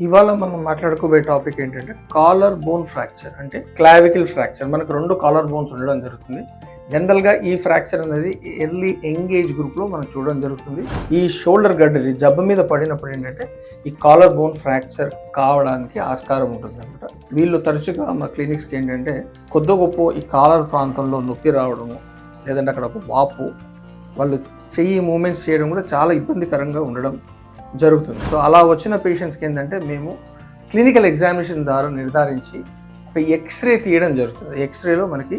ఇవాళ మనం మాట్లాడుకోబోయే టాపిక్ ఏంటంటే కాలర్ బోన్ ఫ్రాక్చర్ అంటే క్లావికల్ ఫ్రాక్చర్. మనకు 2 కాలర్ బోన్స్ ఉండడం జరుగుతుంది. జనరల్గా ఈ ఫ్రాక్చర్ అనేది ఎర్లీ యంగ్ ఏజ్ గ్రూప్లో మనం చూడడం జరుగుతుంది. ఈ షోల్డర్ గడ్డది జబ్బ మీద పడినప్పుడు ఏంటంటే ఈ కాలర్ బోన్ ఫ్రాక్చర్ కావడానికి ఆస్కారం ఉంటుంది అనమాట. వీళ్ళు తరచుగా మా క్లినిక్స్కి ఏంటంటే కొద్ది గొప్ప ఈ కాలర్ ప్రాంతంలో నొప్పి రావడము, లేదంటే అక్కడ ఒక వాపు, వాళ్ళు చెయ్యి మూమెంట్స్ చేయడం కూడా చాలా ఇబ్బందికరంగా ఉండడం జరుగుతుంది. సో అలా వచ్చిన పేషెంట్స్కి ఏంటంటే మేము క్లినికల్ ఎగ్జామినేషన్ ద్వారా నిర్ధారించి ఒక ఎక్స్రే తీయడం జరుగుతుంది. ఎక్స్రేలో మనకి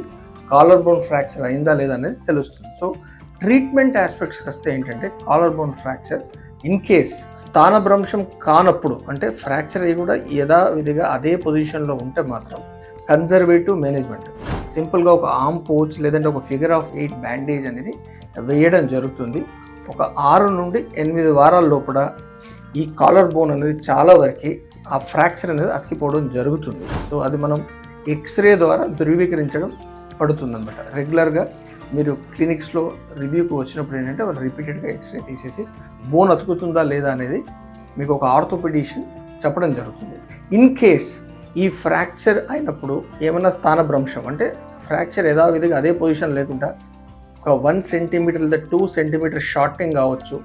కాలర్ బోన్ ఫ్రాక్చర్ అయిందా లేదా అనేది తెలుస్తుంది. సో ట్రీట్మెంట్ ఆస్పెక్ట్స్కి వస్తే ఏంటంటే collar bone fracture in case స్థానభ్రంశం కానప్పుడు, అంటే ఫ్రాక్చర్ అయ్యి కూడా యథావిధిగా అదే పొజిషన్లో ఉంటే మాత్రం కన్జర్వేటివ్ మేనేజ్మెంట్, సింపుల్గా ఒక ఆర్మ్ పోచ్ లేదంటే ఒక ఫిగర్ ఆఫ్ 8 బ్యాండేజ్ అనేది వేయడం జరుగుతుంది. ఒక 6 నుండి 8 వారాల లోపల ఈ కాలర్ బోన్ అనేది చాలా వరకు ఆ ఫ్రాక్చర్ అనేది అతికిపోవడం జరుగుతుంది. సో అది మనం ఎక్స్రే ద్వారా ధృవీకరించడం పడుతుంది అనమాట. రెగ్యులర్గా మీరు క్లినిక్స్లో రివ్యూకి వచ్చినప్పుడు ఏంటంటే వాళ్ళు రిపీటెడ్గా ఎక్స్రే తీసేసి బోన్ అతుకుతుందా లేదా అనేది మీకు ఒక ఆర్థోపెడిషియన్ చెప్పడం జరుగుతుంది. ఇన్ కేస్ ఈ ఫ్రాక్చర్ అయినప్పుడు ఏమైనా స్థానభ్రంశం, అంటే ఫ్రాక్చర్ యథావిధిగా అదే పొజిషన్ లేకుండా ఒక 1 సెంటీమీటర్ లేదా 2 సెంటీమీటర్ షార్టింగ్ కావచ్చు,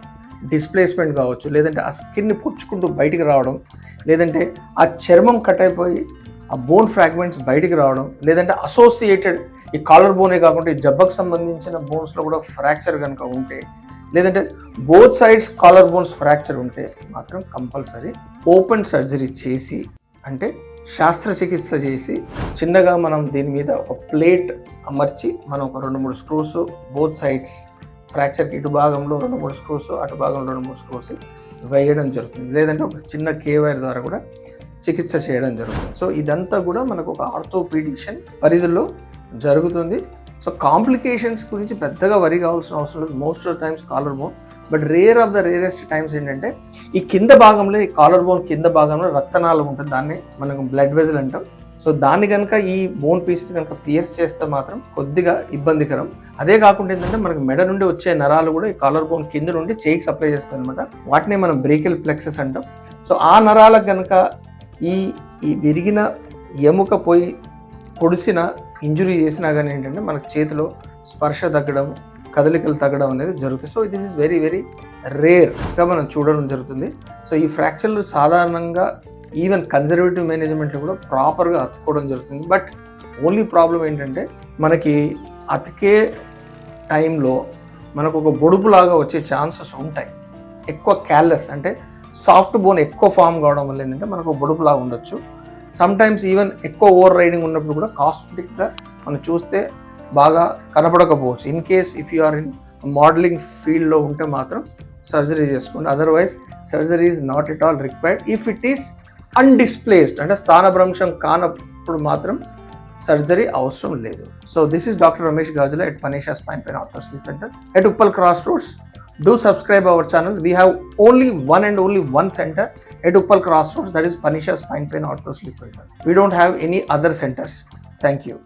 డిస్ప్లేస్మెంట్ కావచ్చు, లేదంటే ఆ స్కిన్ని పుచ్చుకుంటూ బయటికి రావడం, లేదంటే ఆ చర్మం కట్ అయిపోయి ఆ బోన్ ఫ్రాగ్మెంట్స్ బయటికి రావడం, లేదంటే అసోసియేటెడ్ ఈ కాలర్ బోనే కాకుండా ఈ జబ్బకు సంబంధించిన బోన్స్లో కూడా ఫ్రాక్చర్ కనుక ఉంటే, లేదంటే both sides collar bones fracture ఉంటే మాత్రం కంపల్సరీ ఓపెన్ సర్జరీ చేసి, అంటే శస్త్రచికిత్స చేసి చిన్నగా మనం దీని మీద ఒక ప్లేట్ అమర్చి మనం ఒక 2-3 స్క్రూస్ బోత్ సైడ్స్ ఫ్రాక్చర్కి ఇటు భాగంలో 2-3 స్క్రూస్, అటు భాగంలో 2-3 స్క్రూస్ వేయడం జరుగుతుంది. లేదంటే ఒక చిన్న కేవైర్ ద్వారా కూడా చికిత్స చేయడం జరుగుతుంది. సో ఇదంతా కూడా మనకు ఒక ఆర్థోపెడిషియన్ పరిధిలో జరుగుతుంది. సో కాంప్లికేషన్స్ గురించి పెద్దగా వరి కావాల్సిన అవసరం లేదు. Most of times collar bone, but rare of the rarest times ఏంటంటే ఈ కింద భాగంలో, ఈ కాలర్ బోన్ కింద భాగంలో రక్తనాళం ఉంటుంది, దాన్ని మనకు బ్లడ్ వెజల్ అంటాం. సో దాన్ని కనుక ఈ బోన్ పీసెస్ కనుక పియర్స్ చేస్తే మాత్రం కొద్దిగా ఇబ్బందికరం. అదే కాకుండా ఏంటంటే మనకు మెడ నుండి వచ్చే నరాలు కూడా ఈ కాలర్ బోన్ కింద నుండి చేయికి సప్లై చేస్తాయి అనమాట. వాటిని మనం బ్రేకిల్ ప్లెక్సెస్ అంటాం. సో ఆ నరాలకు కనుక ఈ విరిగిన ఎముక పోయి పొడిసిన ఇంజురీ చేసినా కానీ ఏంటంటే మనకు చేతిలో స్పర్శ తగ్గడం, కదలికలు తగ్గడం అనేది జరుగుతుంది. So this is very very రేర్గా మనం చూడడం జరుగుతుంది. సో ఈ ఫ్రాక్చర్లు సాధారణంగా ఈవెన్ కన్జర్వేటివ్ మేనేజ్మెంట్లో కూడా ప్రాపర్గా అతుక్కోవడం జరుగుతుంది. బట్ ఓన్లీ ప్రాబ్లం ఏంటంటే మనకి అతికే టైంలో మనకు ఒక బొడుపులాగా వచ్చే ఛాన్సెస్ ఉంటాయి. ఎక్కువ క్యాల్లెస్, అంటే సాఫ్ట్ బోన్ ఎక్కువ ఫామ్ కావడం వల్ల ఏంటంటే మనకు బొడుపులాగా ఉండొచ్చు. సమ్టైమ్స్ ఈవెన్ ఎక్కువ ఓవర్ రైడింగ్ ఉన్నప్పుడు కూడా కాస్మెటిక్గా మనం చూస్తే బాగా కనపడకపోవచ్చు. In case if you are in modelling ఫీల్డ్లో ఉంటే మాత్రం సర్జరీ చేసుకోండి. Otherwise surgery is not at all required. If it is undisplaced, అంటే స్థానభ్రంశం కానప్పుడు మాత్రం సర్జరీ అవసరం లేదు. So this is doctor Ramesh Gajula at Panisha spine pain ortho sleep centre at Uppal cross roads. Do subscribe our channel. We have only one center at Uppal Crossroads, that is Panisha Spine Pain Ortho Sleep Center. We don't have any other centers. Thank you.